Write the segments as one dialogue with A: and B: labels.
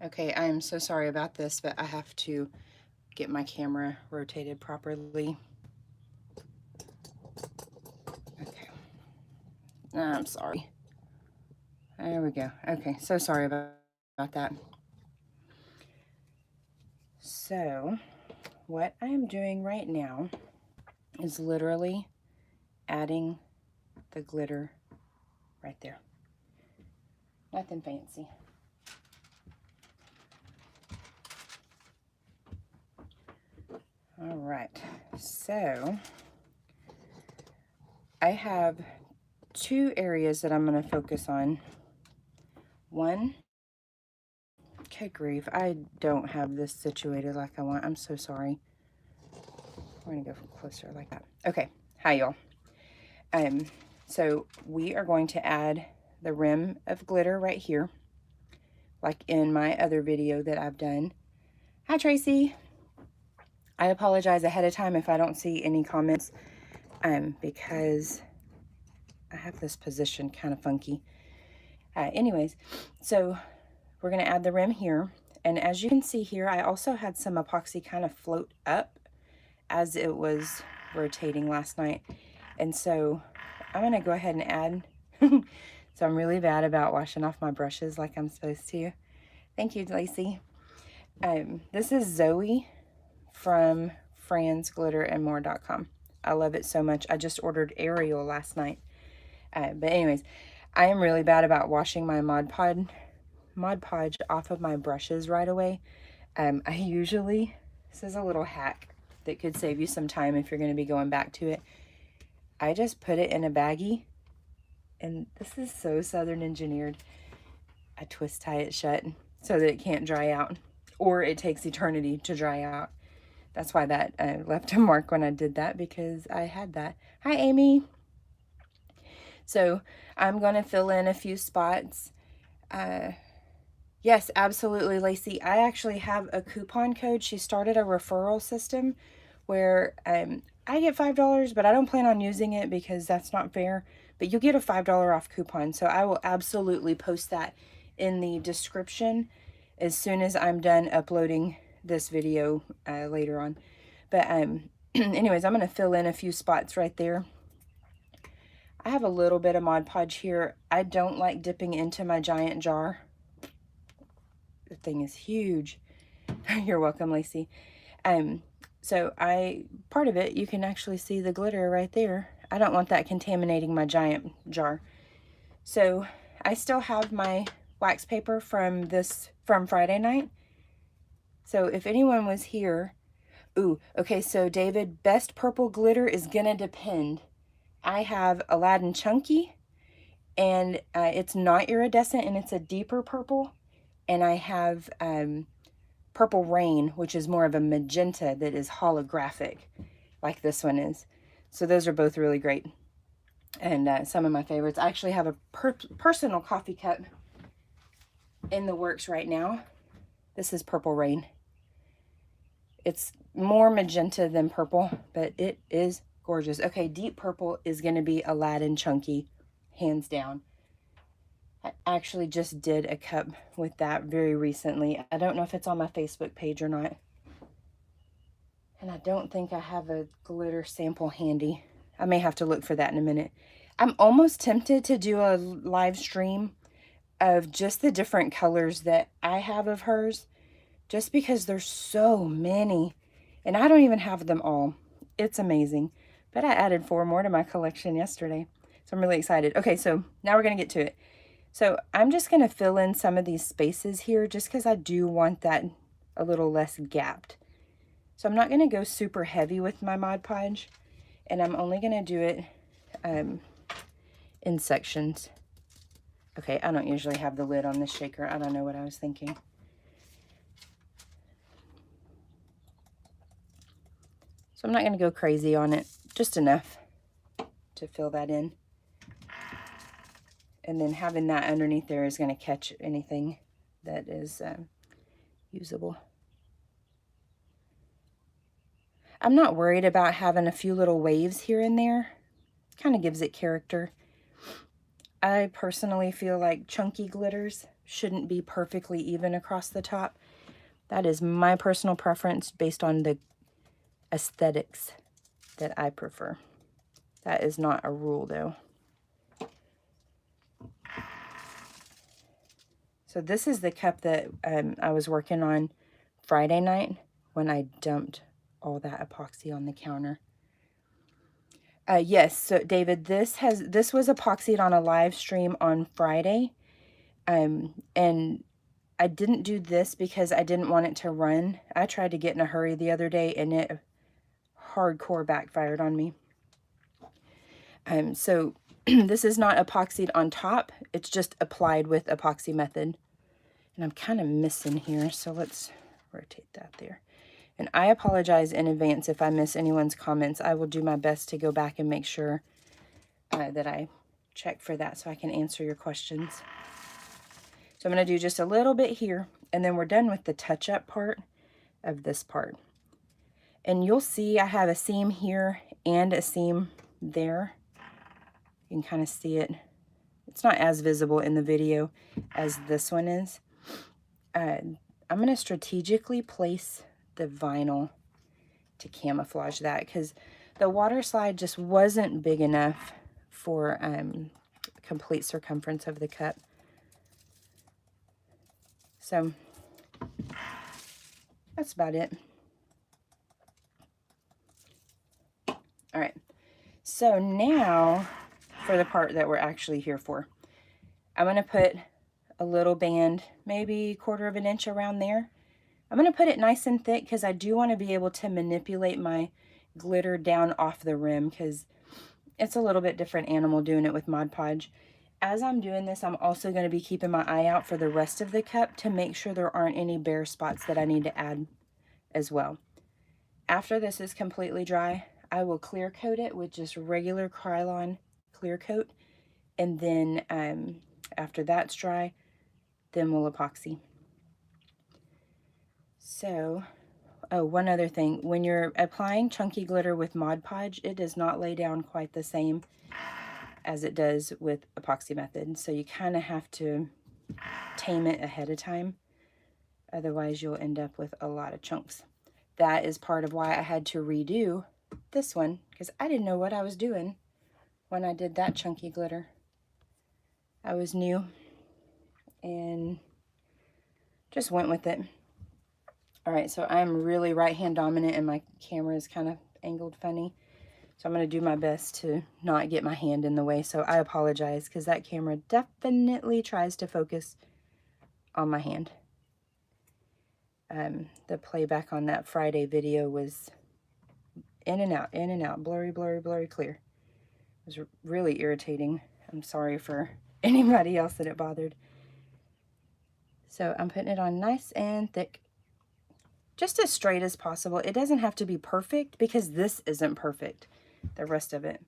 A: Okay, I am so sorry about this, but I have to get my camera rotated properly. Okay. I'm sorry. There we go. Okay, so sorry about that. So, what I am doing right now is literally adding the glitter right there. Nothing fancy. All right, so I have two areas that I'm going to focus on. One, okay, grief, I don't have this situated like I want. I'm so sorry. We're going to go closer like that. Okay, hi y'all. So we are going to add the rim of glitter right here, like in my other video that I've done. Hi, Tracy. I apologize ahead of time if I don't see any comments, because I have this position kind of funky. Anyways, so we're going to add the rim here. And as you can see here, I also had some epoxy kind of float up as it was rotating last night. And so I'm going to go ahead and add. So I'm really bad about washing off my brushes like I'm supposed to. Thank you, Lacey. This is Zoe from fransglitterandmore.com. I love it so much. I just ordered Ariel last night. But anyways, I am really bad about washing my Mod Podge off of my brushes right away. I usually, this is a little hack that could save you some time if you're going to be going back to it. I just put it in a baggie, and this is so Southern engineered. I twist tie it shut so that it can't dry out, or it takes eternity to dry out. That's why that left a mark when I did that, because I had that. Hi, Amy. So I'm going to fill in a few spots. Yes, absolutely, Lacey. I actually have a coupon code. She started a referral system where I get $5, but I don't plan on using it because that's not fair. But you'll get a $5 off coupon. So I will absolutely post that in the description as soon as I'm done uploading this video later on. But anyways, I'm going to fill in a few spots right there. I have a little bit of Mod Podge here. I don't like dipping into my giant jar. The thing is huge. You're welcome, Lacey. So part of it, you can actually see the glitter right there. I don't want that contaminating my giant jar. So I still have my wax paper from Friday night. So if anyone was here, okay, so David, best purple glitter is gonna depend. I have Aladdin Chunky, and it's not iridescent, and it's a deeper purple. And I have Purple Rain, which is more of a magenta that is holographic, like this one is. So those are both really great. And some of my favorites. I actually have a personal coffee cup in the works right now. This is Purple Rain. It's more magenta than purple, but it is gorgeous. Okay, deep purple is going to be Aladdin Chunky, hands down. I actually just did a cup with that very recently. I don't know if it's on my Facebook page or not. And I don't think I have a glitter sample handy. I may have to look for that in a minute. I'm almost tempted to do a live stream of just the different colors that I have of hers, just because there's so many. And I don't even have them all. It's amazing. But I added 4 more to my collection yesterday. So I'm really excited. Okay, so now we're going to get to it. So I'm just going to fill in some of these spaces here just because I do want that a little less gapped. So I'm not going to go super heavy with my Mod Podge, and I'm only going to do it in sections. Okay, I don't usually have the lid on this shaker. I don't know what I was thinking. So I'm not going to go crazy on it, just enough to fill that in. And then having that underneath there is going to catch anything that is usable. I'm not worried about having a few little waves here and there. Kind of gives it character. I personally feel like chunky glitters shouldn't be perfectly even across the top. That is my personal preference based on the aesthetics that I prefer. That is not a rule though. So this is the cup that I was working on Friday night when I dumped all that epoxy on the counter. Yes, so David, this was epoxied on a live stream on Friday. And I didn't do this because I didn't want it to run. I tried to get in a hurry the other day and it hardcore backfired on me. So this is not epoxied on top. It's just applied with epoxy method. And I'm kind of missing here, so let's rotate that there. And I apologize in advance if I miss anyone's comments. I will do my best to go back and make sure that I check for that so I can answer your questions. So I'm going to do just a little bit here, and then we're done with the touch-up part of this part. And you'll see I have a seam here and a seam there. You can kind of see it. It's not as visible in the video as this one is. I'm going to strategically place the vinyl to camouflage that because the water slide just wasn't big enough for complete circumference of the cup. So that's about it. All right, so now for the part that we're actually here for. I'm going to put a little band, maybe 1/4 of an inch around there. I'm going to put it nice and thick because I do want to be able to manipulate my glitter down off the rim because it's a little bit different animal doing it with Mod Podge. As I'm doing this, I'm also going to be keeping my eye out for the rest of the cup to make sure there aren't any bare spots that I need to add as well. After this is completely dry, I will clear coat it with just regular Krylon clear coat, and then after that's dry, then we'll epoxy. So, oh, one other thing. When you're applying chunky glitter with Mod Podge, it does not lay down quite the same as it does with epoxy method. So you kind of have to tame it ahead of time. Otherwise, you'll end up with a lot of chunks. That is part of why I had to redo this one, because I didn't know what I was doing when I did that chunky glitter. I was new and just went with it. All right, so I'm really right-hand dominant and my camera is kind of angled funny. So I'm going to do my best to not get my hand in the way. So I apologize because that camera definitely tries to focus on my hand. The playback on that Friday video was in and out, blurry, blurry, blurry, clear. It was really irritating. I'm sorry for anybody else that it bothered. So I'm putting it on nice and thick. Just as straight as possible. It doesn't have to be perfect because this isn't perfect, the rest of it.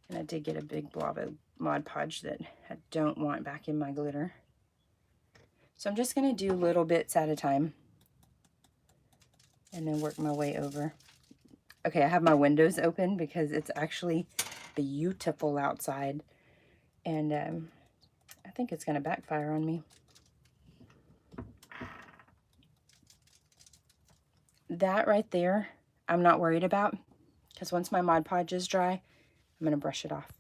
A: And I did get a big blob of Mod Podge that I don't want back in my glitter. So I'm just going to do little bits at a time and then work my way over. Okay, I have my windows open because it's actually beautiful outside. And I think it's going to backfire on me. That right there, I'm not worried about because once my Mod Podge is dry, I'm going to brush it off.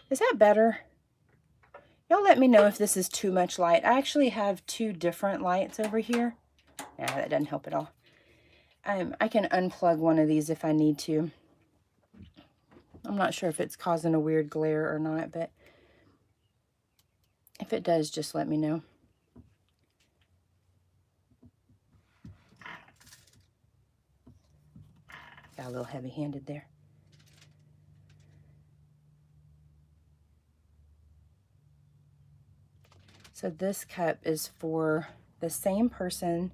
A: Is that better? Y'all let me know if this is too much light. I actually have 2 different lights over here. Yeah, that doesn't help at all. I can unplug one of these if I need to. I'm not sure if it's causing a weird glare or not, but if it does, just let me know. Got a little heavy-handed there. So this cup is for the same person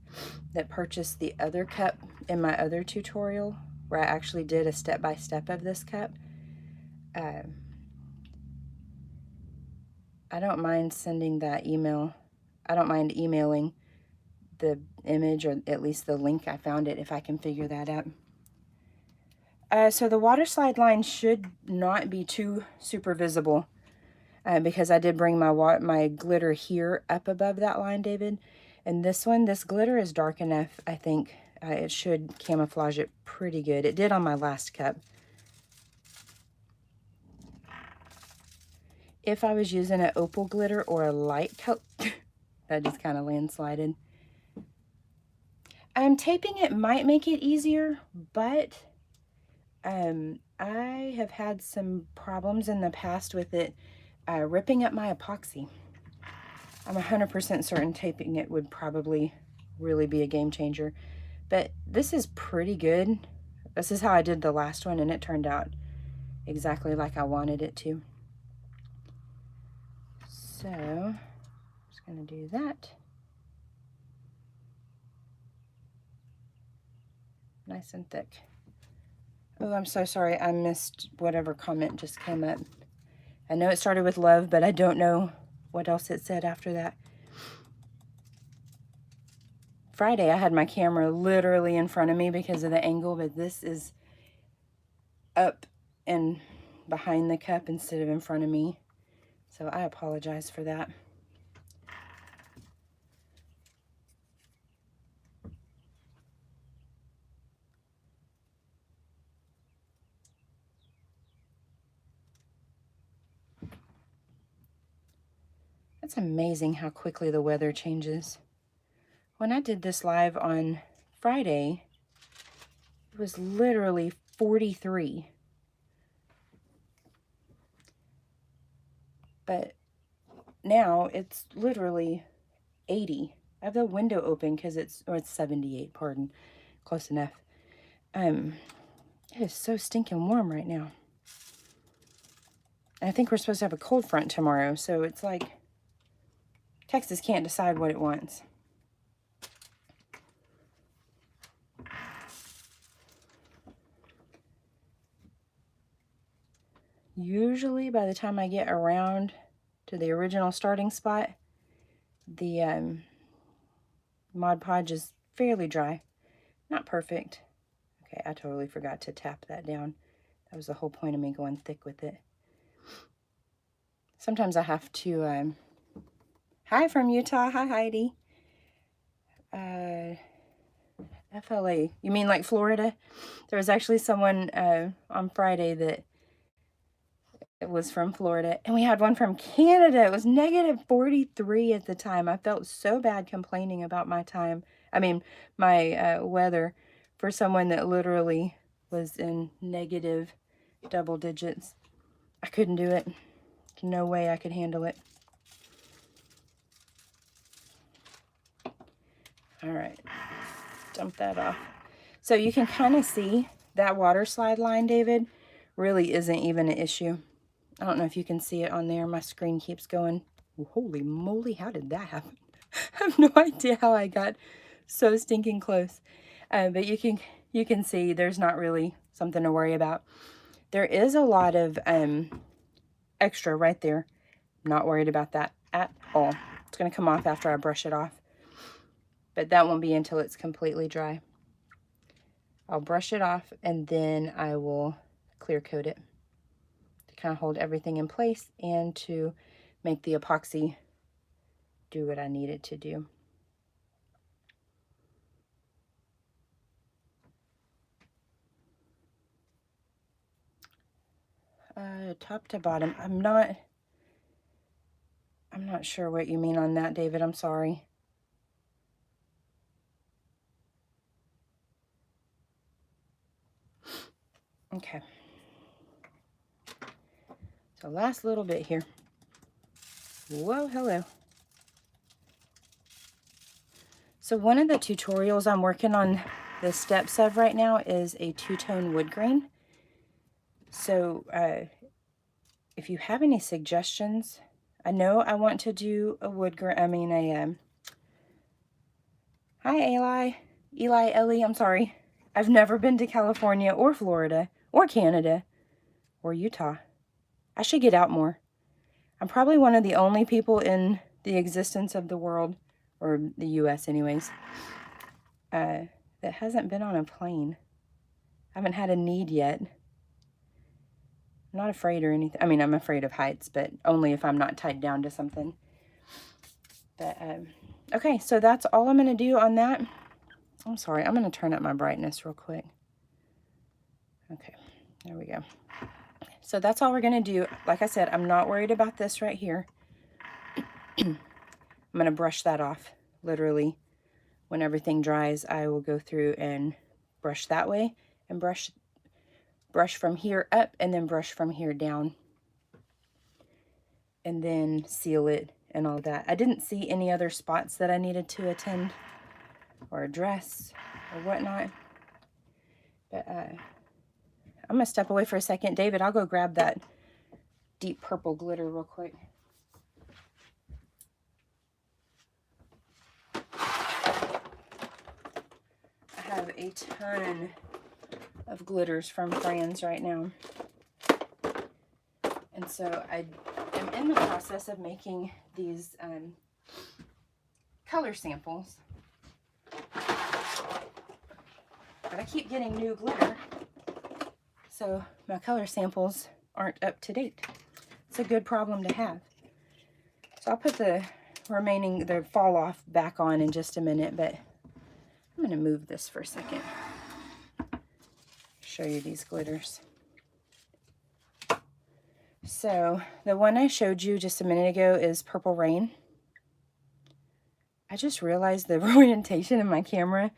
A: that purchased the other cup in my other tutorial, where I actually did a step-by-step of this cup. I don't mind sending that email. I don't mind emailing the image or at least the link. I found it if I can figure that out. So the water slide line should not be too super visible because I did bring my glitter here up above that line, David. And this one, this glitter is dark enough, I think. It should camouflage it pretty good. It did on my last cup. If I was using an opal glitter or a light color, that just kind of landslided. Taping it might make it easier, but I have had some problems in the past with it ripping up my epoxy. I'm 100% certain taping it would probably really be a game changer. But this is pretty good. This is how I did the last one, and it turned out exactly like I wanted it to. So, I'm just going to do that. Nice and thick. Oh, I'm so sorry. I missed whatever comment just came up. I know it started with love, but I don't know what else it said after that. Friday, I had my camera literally in front of me because of the angle, but this is up and behind the cup instead of in front of me. So I apologize for that. It's amazing how quickly the weather changes. When I did this live on Friday, it was literally 43. But now it's literally 80. I have the window open because it's 78, pardon. Close enough. It is so stinking warm right now. And I think we're supposed to have a cold front tomorrow, so it's like Texas can't decide what it wants. Usually by the time I get around to the original starting spot, the Mod Podge is fairly dry. Not perfect. Okay, I totally forgot to tap that down. That was the whole point of me going thick with it. Sometimes I have to... Hi from Utah. Hi, Heidi. FLA. You mean like Florida? There was actually someone on Friday that it was from Florida, and we had one from Canada. It was negative 43 at the time. I felt so bad complaining about my weather for someone that literally was in negative double digits. I couldn't do it. No way I could handle it. All right, dump that off. So you can kind of see that water slide line, David, really isn't even an issue. I don't know if you can see it on there. My screen keeps going. Oh, holy moly, how did that happen? I have no idea how I got so stinking close. But you can see there's not really something to worry about. There is a lot of extra right there. Not worried about that at all. It's going to come off after I brush it off. But that won't be until it's completely dry. I'll brush it off and then I will clear coat it to kind of hold everything in place and to make the epoxy do what I need it to do. Top to bottom. I'm not sure what you mean on that, David. I'm sorry. Okay. So last little bit here. Whoa, hello. So one of the tutorials I'm working on the steps of right now is a two-tone wood grain. So if you have any suggestions, I know I want to do a wood grain, hi Ellie, I'm sorry. I've never been to California or Florida or Canada or Utah. I should get out more. I'm probably one of the only people in the existence of the world, or the U.S. anyways, that hasn't been on a plane. I haven't had a need yet. I'm not afraid or anything. I mean, I'm afraid of heights, but only if I'm not tied down to something. But, okay, so that's all I'm going to do on that. I'm sorry, I'm going to turn up my brightness real quick. Okay, there we go. So that's all we're going to do. Like I said, I'm not worried about this right here. I'm going to brush that off, literally. When everything dries, I will go through and brush that way and brush from here up and then brush from here down. And then seal it and all that. I didn't see any other spots that I needed to attend or address or whatnot. But I'm going to step away for a second. David, I'll go grab that deep purple glitter real quick. I have a ton of glitters from Fran's right now. And so I am in the process of making these color samples. But I keep getting new glitter, so my color samples aren't up to date. It's a good problem to have. So I'll put the fall off back on in just a minute, but I'm going to move this for a second. Show you these glitters. So the one I showed you just a minute ago is Purple Rain. I just realized the orientation of my camera.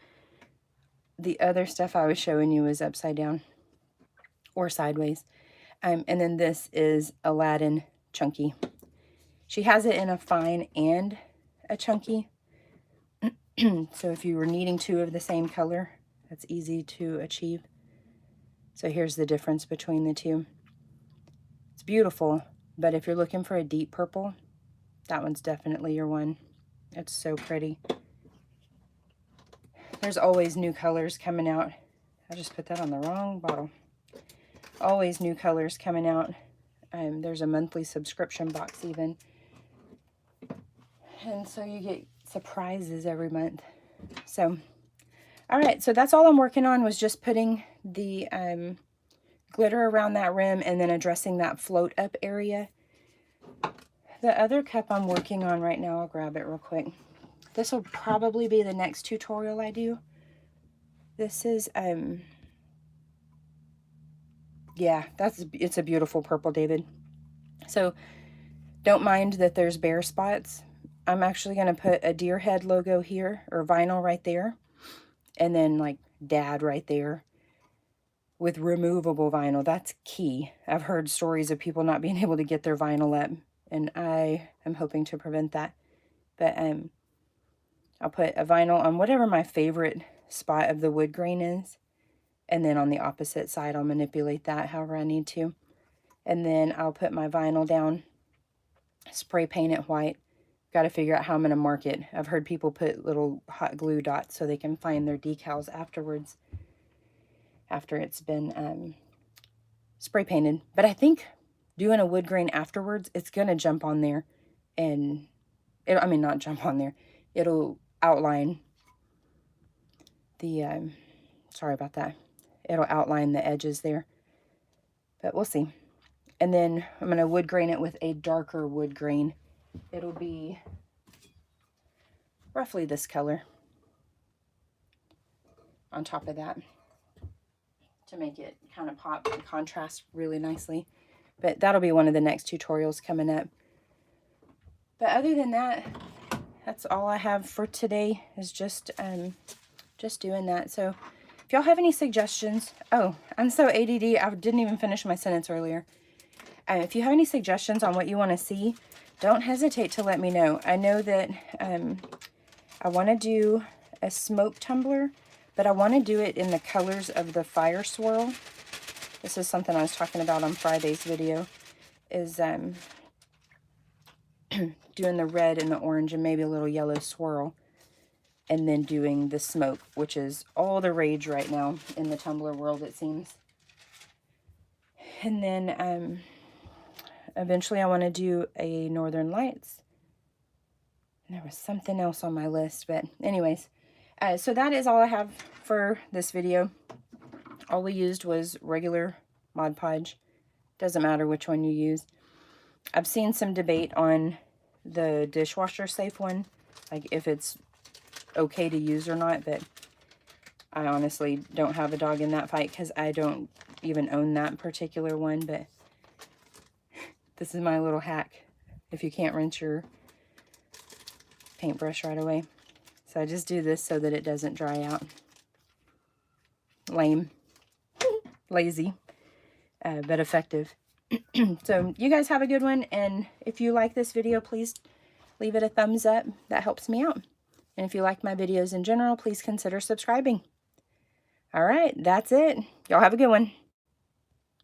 A: The other stuff I was showing you is upside down or sideways. And then this is Aladdin Chunky. She has it in a fine and a chunky. So if you were needing two of the same color, that's easy to achieve. So here's the difference between the two. It's beautiful, but if you're looking for a deep purple, that one's definitely your one. It's so pretty. There's always new colors coming out. I just put that on the wrong bottle. Always new colors coming out. There's a monthly subscription box even. And so you get surprises every month. So, all right. So that's all I'm working on, was just putting the glitter around that rim and then addressing that float up area. The other cup I'm working on right now, I'll grab it real quick. This will probably be the next tutorial I do. This is, yeah, it's a beautiful purple, David. So don't mind that there's bare spots. I'm actually going to put a deer head logo here, or vinyl right there. And then like dad right there with removable vinyl. That's key. I've heard stories of people not being able to get their vinyl up, and I am hoping to prevent that. But I'll put a vinyl on whatever my favorite spot of the wood grain is. And then on the opposite side, I'll manipulate that however I need to. And then I'll put my vinyl down, spray paint it white. Got to figure out how I'm going to mark it. I've heard people put little hot glue dots so they can find their decals afterwards, after it's been spray painted. But I think doing a wood grain afterwards, it's going to jump on there. And, I mean, not jump on there. It'll outline the, sorry about that. It'll outline the edges there. But we'll see. And then I'm going to wood grain it with a darker wood grain. It'll be roughly this color on top of that to make it kind of pop and contrast really nicely. But that'll be one of the next tutorials coming up. But other than that, that's all I have for today, is just doing that. So if y'all have any suggestions, oh, I'm so ADD, I didn't even finish my sentence earlier. If you have any suggestions on what you want to see, don't hesitate to let me know. I know that I want to do a smoke tumbler, but I want to do it in the colors of the fire swirl. This is something I was talking about on Friday's video, is doing the red and the orange and maybe a little yellow swirl, and then doing the smoke, which is all the rage right now in the tumbler world, it seems. And then eventually I want to do a Northern Lights. There was something else on my list, but anyways. So that is all I have for this video. All we used was regular Mod Podge. Doesn't matter which one you use. I've seen some debate on the dishwasher safe one, like if it's okay to use or not, but I honestly don't have a dog in that fight because I don't even own that particular one. But this is my little hack if you can't rinse your paintbrush right away. So I just do this so that it doesn't dry out. Lame. Lazy. But effective. So you guys have a good one, and if you like this video, please leave it a thumbs up. That helps me out. And if you like my videos in general, please consider subscribing. All right, that's it. Y'all have a good one.